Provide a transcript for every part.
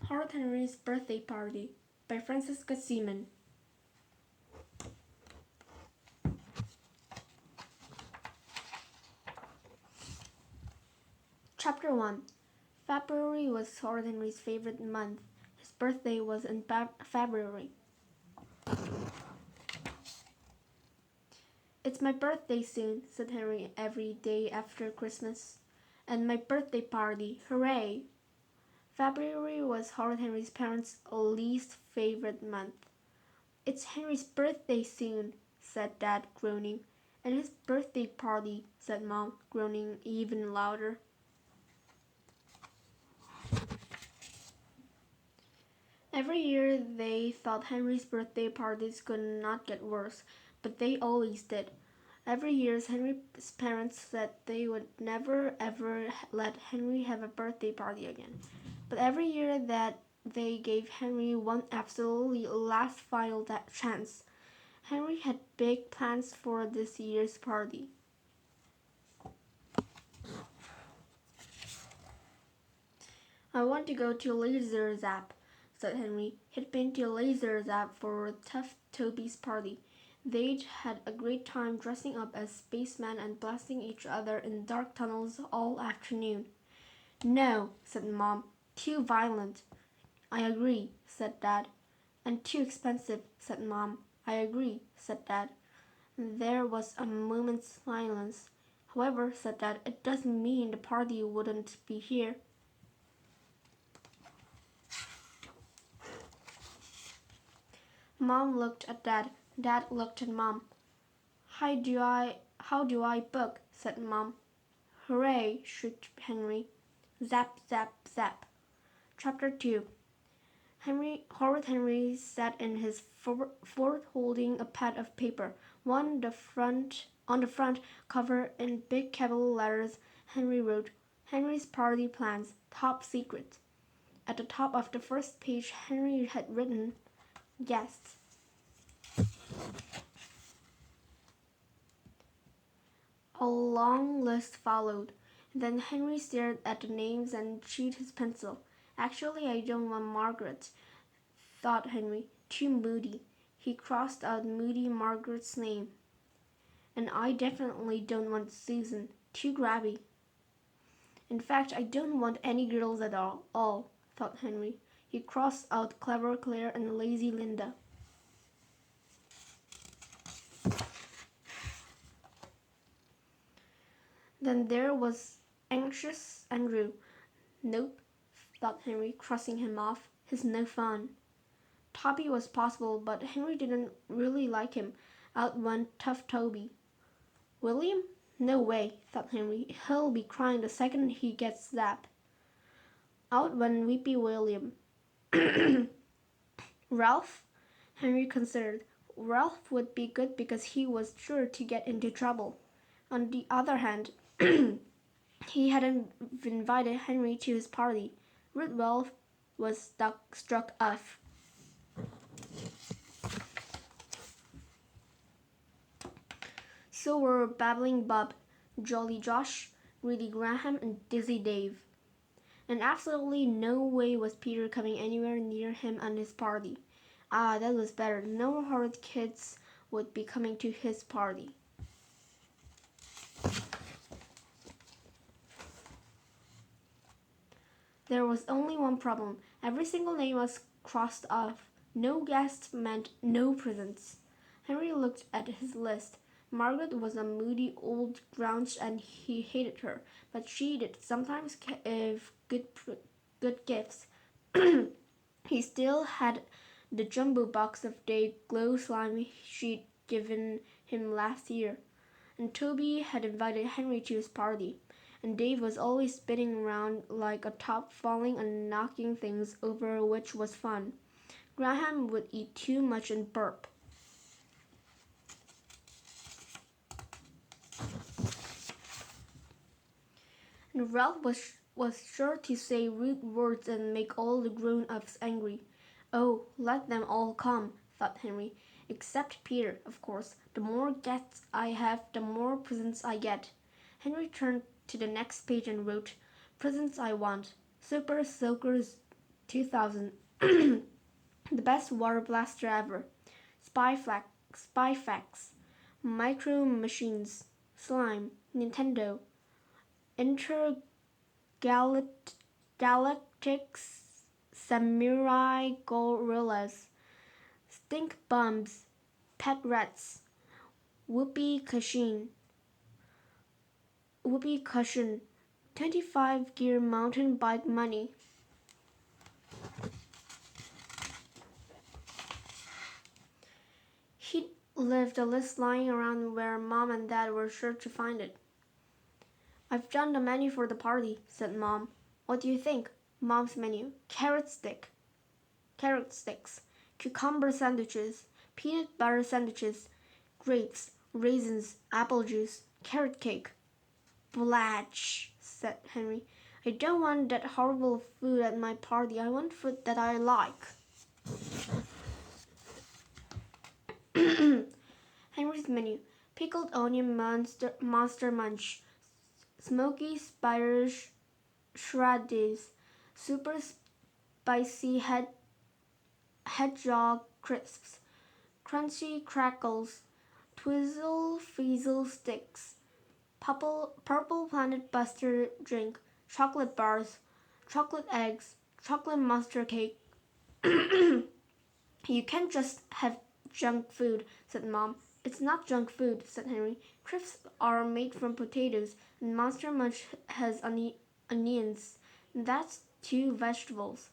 Harold Henry's Birthday Party by Francisca Seaman. Chapter 1. February was Harold Henry's favorite month. His birthday was in February. "It's my birthday soon," said Henry every day after Christmas. "And my birthday party. Hooray!" February was Harold Henry's parents' least favorite month. "It's Henry's birthday soon," said Dad, groaning. "And his birthday party," said Mom, groaning even louder. Every year they thought Henry's birthday parties could not get worse, but they always did. Every year Henry's parents said they would never ever let Henry have a birthday party again. But every year that they gave Henry one absolutely last final chance. Henry had big plans for this year's party. "I want to go to Laser Zap," said Henry. He'd been to Laser Zap for Tough Toby's party. They'd had a great time dressing up as spacemen and blasting each other in dark tunnels all afternoon. "No," said Mom. "Too violent." "I agree," said Dad. "And too expensive," said Mom. "I agree," said Dad. There was a moment's silence. "However," said Dad, "it doesn't mean the party wouldn't be here." Mom looked at Dad. Dad looked at Mom. How do I book?" said Mom. "Hooray!" shrieked Henry. Zap, zap, zap. Chapter 2. Harold Henry sat in his fort holding a pad of paper. On the front cover in big capital letters, Henry wrote, "Henry's party plans, top secret." At the top of the first page Henry had written, "Guests." A long list followed. Then Henry stared at the names and chewed his pencil. "Actually, I don't want Margaret," thought Henry. "Too moody." He crossed out Moody Margaret's name. "And I definitely don't want Susan. Too grabby." "In fact, I don't want any girls at all," thought Henry. He crossed out Clever Claire and Lazy Linda. Then there was Anxious Andrew. "Nope," thought Henry, crossing him off. "He's no fun." Toby was possible, but Henry didn't really like him. Out went Tough Toby. "William? No way," thought Henry. "He'll be crying the second he gets zapped." Out went Weepy William. "Ralph?" Henry considered. Ralph would be good because he was sure to get into trouble. On the other hand, he hadn't invited Henry to his party. Rudolph was struck off. So were Babbling Bob, Jolly Josh, Greedy Graham, and Dizzy Dave. And absolutely no way was Peter coming anywhere near him and his party. Ah, that was better. No horrid kids would be coming to his party. There was only one problem. Every single name was crossed off. No guests meant no presents. Henry looked at his list. Margaret was a moody old grouch and he hated her, but she did sometimes give good gifts. He still had the jumbo box of Day Glow slime she'd given him last year. And Toby had invited Henry to his party. And Dave was always spinning around like a top, falling and knocking things over, which was fun. Graham would eat too much and burp. And Ralph was sure to say rude words and make all the grown-ups angry. Oh, let them all come, thought Henry. Except Peter, of course. The more guests I have, the more presents I get. Henry turned to the next page and wrote, "Presents I want. Super Soakers 2000. The best water blaster ever. Spy Facts. Micro Machines. Slime. Nintendo. Intergalactic Samurai Gorillas. Stink Bums. Pet Rats. Whoopee Cushion. 25 gear mountain bike money. He left a list lying around where Mom and Dad were sure to find it. I've done the menu for the party, said Mom. What do you think? Mom's menu. Carrot sticks, cucumber sandwiches, peanut butter sandwiches, grapes, raisins, apple juice, carrot cake. Blatch, said Henry. I don't want that horrible food at my party. I want food that I like. Henry's menu. Pickled onion monster munch. Smoky spider shreddies. Super spicy hedgehog crisps. Crunchy crackles. Twizzle Frizzle sticks. Purple Planet Buster drink, chocolate bars, chocolate eggs, chocolate monster cake. You can't just have junk food, said Mom. It's not junk food, said Henry. Crisps are made from potatoes, and Monster Munch has onions. That's 2 vegetables.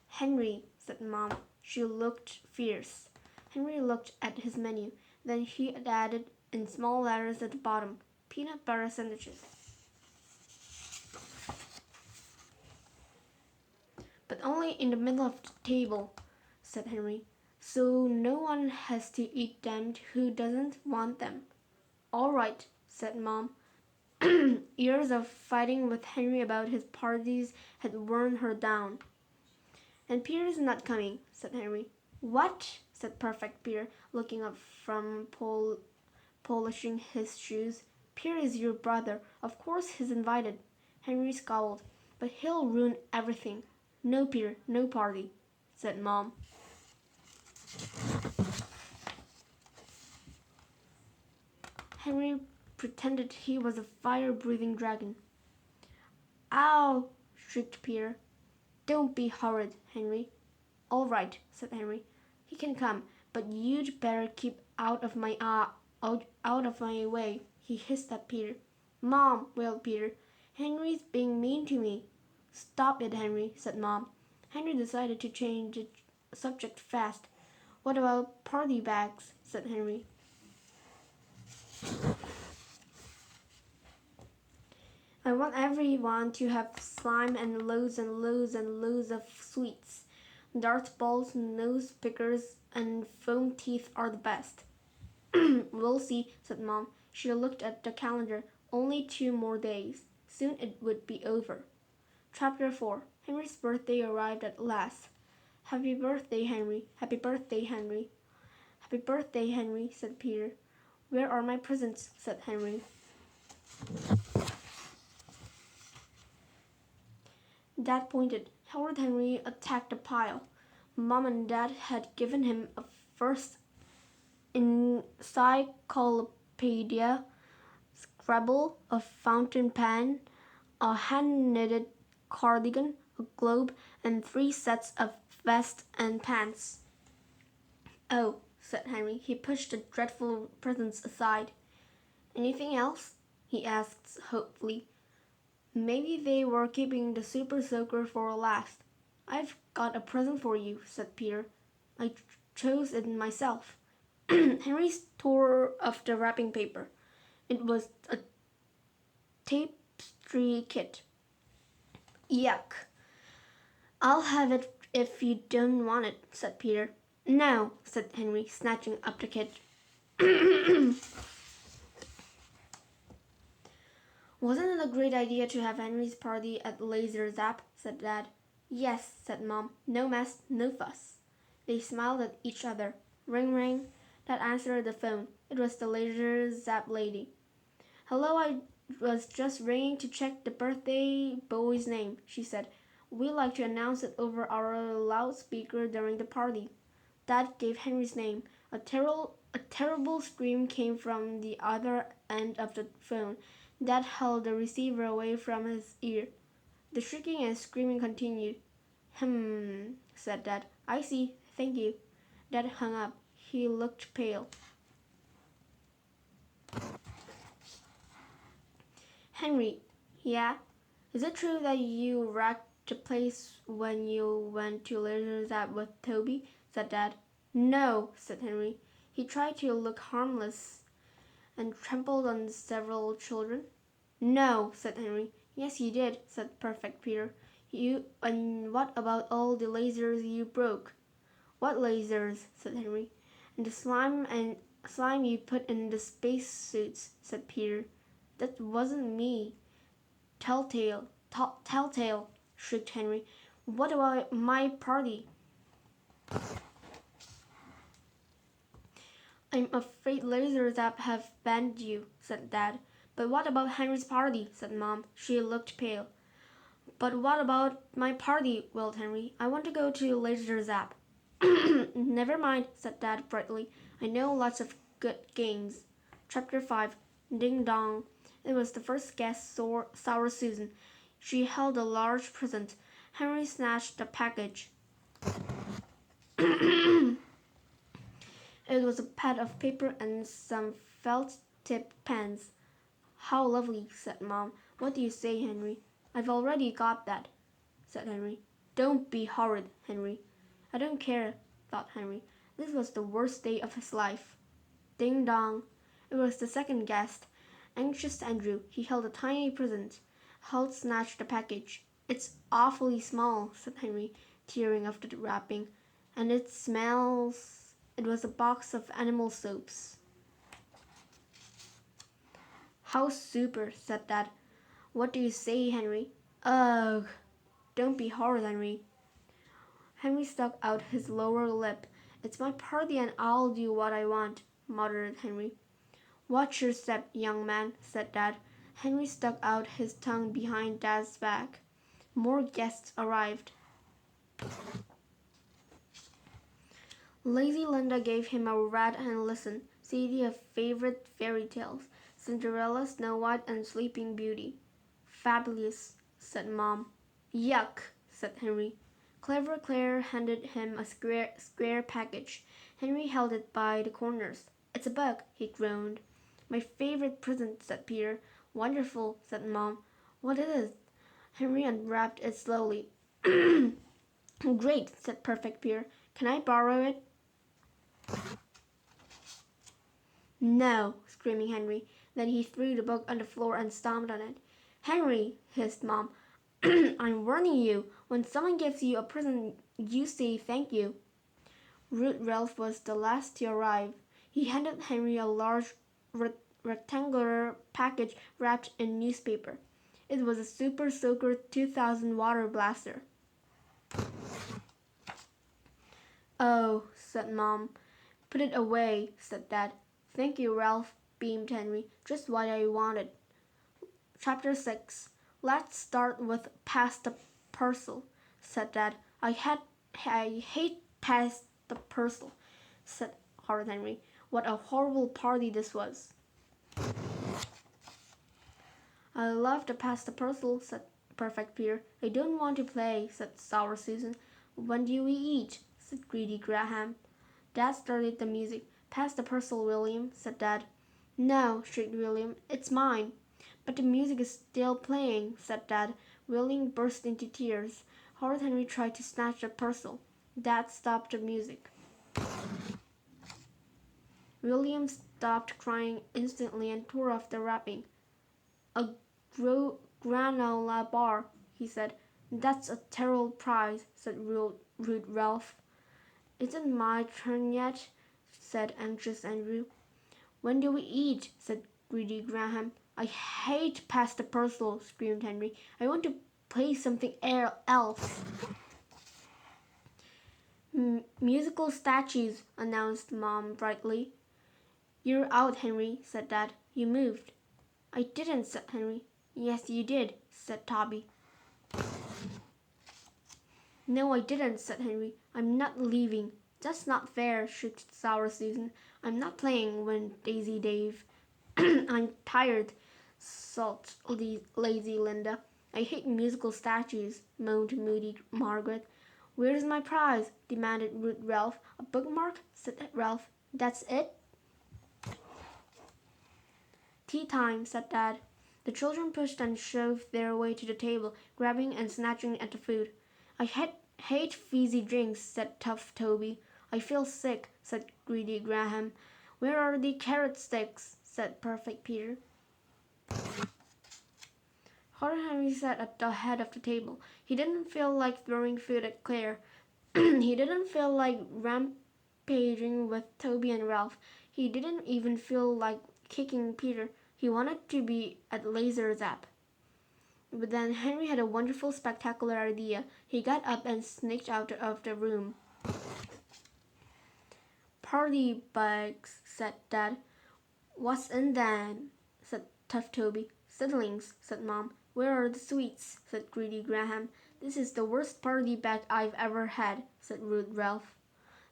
Henry, said Mom. She looked fierce. Henry looked at his menu. Then he added in small letters at the bottom, peanut butter sandwiches. But only in the middle of the table, said Henry, so no one has to eat them who doesn't want them. All right, said Mom. Years of fighting with Henry about his parties had worn her down. And Peter's not coming, said Henry. What? Said Perfect Peter, looking up from polishing his shoes. Peter is your brother. Of course he's invited. Henry scowled. But he'll ruin everything. No, Peter, no party, said Mom. Henry pretended he was a fire-breathing dragon. Ow! Shrieked Peter. Don't be horrid, Henry. All right, said Henry. He can come, but you'd better keep out of my way, he hissed at Peter. Mom, wailed Peter. Henry's being mean to me. Stop it, Henry, said Mom. Henry decided to change the subject fast. What about party bags, said Henry. I want everyone to have slime and loads and loads and loads of sweets. Dart balls, nose pickers, and foam teeth are the best. We'll see, said Mom. She looked at the calendar. Only 2 more days. Soon it would be over. Chapter 4. Henry's birthday arrived at last. Happy birthday, Henry. Happy birthday, Henry. Happy birthday, Henry, said Peter. Where are my presents? Said Henry. Dad pointed. Howard Henry attacked the pile. Mom and Dad had given him a first encyclopedia, Scrabble, a fountain pen, a hand-knitted cardigan, a globe, and 3 sets of vest and pants. Oh, said Henry. He pushed the dreadful presents aside. Anything else? He asked hopefully. Maybe they were keeping the Super Soaker for last. I've got a present for you, said Peter. I chose it myself. Henry tore off the wrapping paper. It was a tapestry kit. Yuck. I'll have it if you don't want it, said Peter. No, said Henry, snatching up the kit. Wasn't it a great idea to have Henry's party at Laser Zap? Said Dad. Yes, said Mom. No mess, no fuss. They smiled at each other. Ring, ring. Dad answered the phone. It was the Laser Zap lady. Hello, I was just ringing to check the birthday boy's name, she said. We like to announce it over our loudspeaker during the party." Dad gave Henry's name. A terrible scream came from the other end of the phone. Dad held the receiver away from his ear. The shrieking and screaming continued. Said Dad. "I see. Thank you." Dad hung up. He looked pale. "Henry." "Yeah?" "Is it true that you wrecked the place when you went to Laser Zap with Toby?" said Dad. "No," said Henry. "He tried to look harmless and trampled on several children." "No," said Henry. "Yes, he did," said Perfect Peter. And what about all the lasers you broke?" "What lasers?" said Henry. "And the slime you put in the space suits," said Peter. "That wasn't me." Telltale, telltale, shrieked Henry. "What about my party?" "I'm afraid Laserzap have banned you," said Dad. "But what about Henry's party?" said Mom. She looked pale. "But what about my party?" wailed Henry. "I want to go to Laserzap." "Never mind," said Dad brightly. "I know lots of good games." Chapter 5. Ding Dong. It was the first guest, Sour Susan. She held a large present. Henry snatched the package. It was a pad of paper and some felt-tip pens. "How lovely," said Mom. "What do you say, Henry?" "I've already got that," said Henry. "Don't be horrid, Henry." "I don't care," thought Henry. This was the worst day of his life. Ding dong. It was the second guest. Anxious Andrew. He held a tiny present. Holt snatched the package. "It's awfully small," said Henry, tearing off the wrapping. "And it smells—" It was a box of animal soaps. "How super," said Dad. "What do you say, Henry?" "Ugh." "Don't be horrid, Henry." Henry stuck out his lower lip. "It's my party and I'll do what I want," muttered Henry. "Watch your step, young man," said Dad. Henry stuck out his tongue behind Dad's back. More guests arrived. Lazy Linda gave him a Rat and Listen CD of favorite fairy tales, Cinderella, Snow White, and Sleeping Beauty. "Fabulous," said Mom. "Yuck," said Henry. Clever Claire handed him a square package. Henry held it by the corners. "It's a bug," he groaned. "My favorite present," said Peter. "Wonderful," said Mom. "What is it?" Henry unwrapped it slowly. "Great," said Perfect Peter. "Can I borrow it?" "No," screaming Henry. Then he threw the book on the floor and stomped on it. "Henry," hissed Mom, "I'm warning you. When someone gives you a present, you say thank you." Rude Ralph was the last to arrive. He handed Henry a large rectangular package wrapped in newspaper. It was a Super Soaker 2000 water blaster. "Oh," said Mom. "Put it away," said Dad. "Thank you, Ralph," beamed Henry. "Just what I wanted." Chapter 6. "Let's start with Pass the Parcel," said Dad. I hate Pass the Parcel," said Horrid Henry. What a horrible party this was. "I love to pass the parcel," said Perfect Peter. "I don't want to play," said Sour Susan. "When do we eat?" said Greedy Graham. Dad started the music. "Pass the parcel, William," said Dad. "No," shrieked William. "It's mine." "But the music is still playing," said Dad. William burst into tears. Horrid Henry tried to snatch the parcel. Dad stopped the music. William stopped crying instantly and tore off the wrapping. "A granola bar," he said. "That's a terrible prize," said rude Ralph. "Isn't my turn yet?" said anxious Andrew. "When do we eat?" said Greedy Graham. "I hate Pass the Parcel," screamed Henry. "I want to play something else." "Musical statues," announced Mom brightly. "You're out, Henry," said Dad. "You moved." "I didn't," said Henry. "Yes, you did," said Toby. No, I didn't, said Henry. I'm not leaving. That's not fair, shrieked sour Susan. I'm not playing, went Daisy Dave. I'm tired, sulked lazy Linda. I hate musical statues, moaned moody Margaret. Where's my prize? Demanded rude Ralph. A bookmark? Said Ralph. That's it? Tea time, said Dad. The children pushed and shoved their way to the table, grabbing and snatching at the food. I hate fizzy drinks, said tough Toby. I feel sick, said greedy Graham. Where are the carrot sticks? Said perfect Peter. Horror Henry sat at the head of the table. He didn't feel like throwing food at Claire. He didn't feel like rampaging with Toby and Ralph. He didn't even feel like kicking Peter. He wanted to be at Laser Zap. But then Henry had a wonderful, spectacular idea. He got up and sneaked out of the room. Party bags, said Dad. What's in them? Said tough Toby. Siblings, said Mom. Where are the sweets? Said greedy Graham. This is the worst party bag I've ever had, said rude Ralph.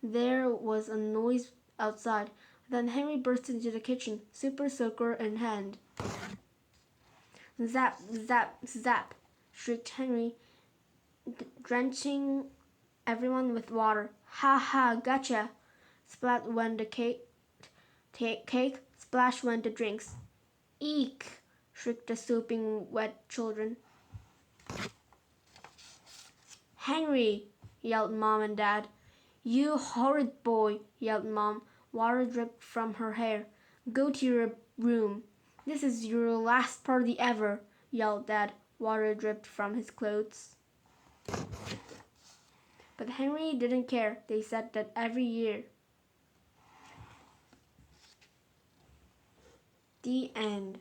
There was a noise outside. Then Henry burst into the kitchen, super soaker in hand. Zap, zap, zap, shrieked Henry, drenching everyone with water. Ha ha, gotcha! Splat went the cake, splash went the drinks. Eek! Shrieked the soaping wet children. Henry! Yelled Mom and Dad. You horrid boy! Yelled Mom. Water dripped from her hair. Go to your room. This is your last party ever! Yelled Dad. Water dripped from his clothes. But Henry didn't care. They said that every year. The end.